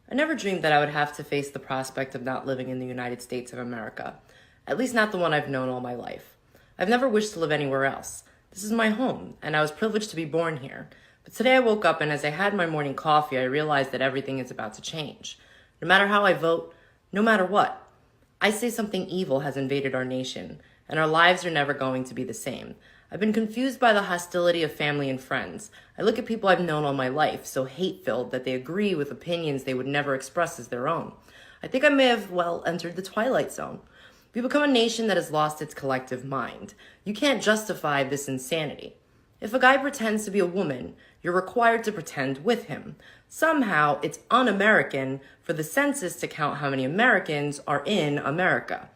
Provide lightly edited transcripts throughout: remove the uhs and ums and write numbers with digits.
I never dreamed that I would have to face the prospect of not living in the United States of America, at least not the one I've known all my life. I've never wished to live anywhere else. This is my home, and I was privileged to be born here. But today I woke up, and as I had my morning coffee, I realized that everything is about to change. No matter how I vote, no matter what, I say something evil has invaded our nation, and our lives are never going to be the same. I've been confused by the hostility of family and friends. I look at people I've known all my life, so hate-filled that they agree with opinions they would never express as their own. I think I may have, entered the twilight zone. We've become a nation that has lost its collective mind. You can't justify this insanity. If a guy pretends to be a woman, you're required to pretend with him. Somehow, it's un-American for the census to count how many Americans are in America.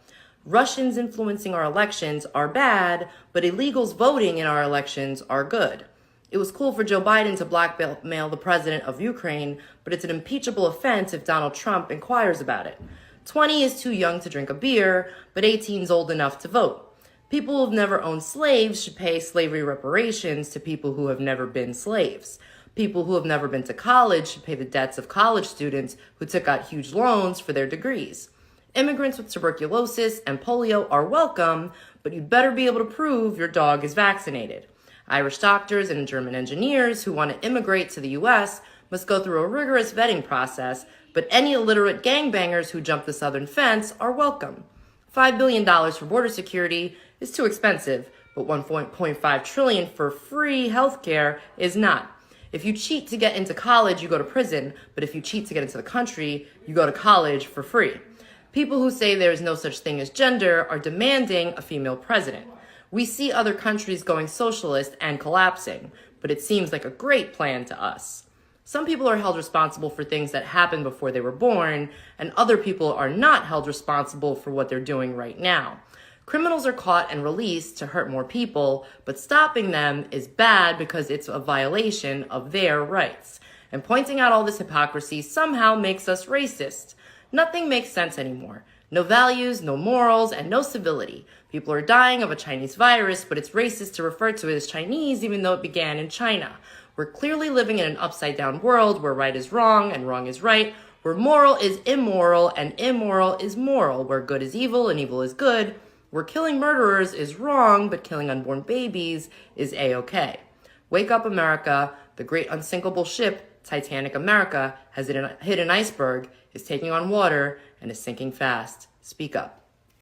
Russians influencing our elections are bad, but illegals voting in our elections are good. It was cool for Joe Biden to blackmail the president of Ukraine, but it's an impeachable offense if Donald Trump inquires about it. 20 is too young to drink a beer, but 18 is old enough to vote. People who have never owned slaves should pay slavery reparations to people who have never been slaves. People who have never been to college should pay the debts of college students who took out huge loans for their degrees. Immigrants with tuberculosis and polio are welcome, but you'd better be able to prove your dog is vaccinated. Irish doctors and German engineers who want to immigrate to the U.S. must go through a rigorous vetting process, but any illiterate gangbangers who jump the southern fence are welcome. $5 billion for border security is too expensive, but $1.5 trillion for free healthcare is not. If you cheat to get into college, you go to prison, but if you cheat to get into the country, you go to college for free. People who say there is no such thing as gender are demanding a female president. We see other countries going socialist and collapsing, but it seems like a great plan to us. Some people are held responsible for things that happened before they were born, and other people are not held responsible for what they're doing right now. Criminals are caught and released to hurt more people, but stopping them is bad because it's a violation of their rights. And pointing out all this hypocrisy somehow makes us racist. Nothing makes sense anymore. No values, no morals, and no civility. People are dying of a Chinese virus, but it's racist to refer to it as Chinese even though it began in China. We're clearly living in an upside-down world where right is wrong and wrong is right, where moral is immoral and immoral is moral, where good is evil and evil is good, where killing murderers is wrong but killing unborn babies is A-okay. Wake up, America. The great unsinkable ship, Titanic America, has hit an iceberg, is taking on water, and is sinking fast. Speak up.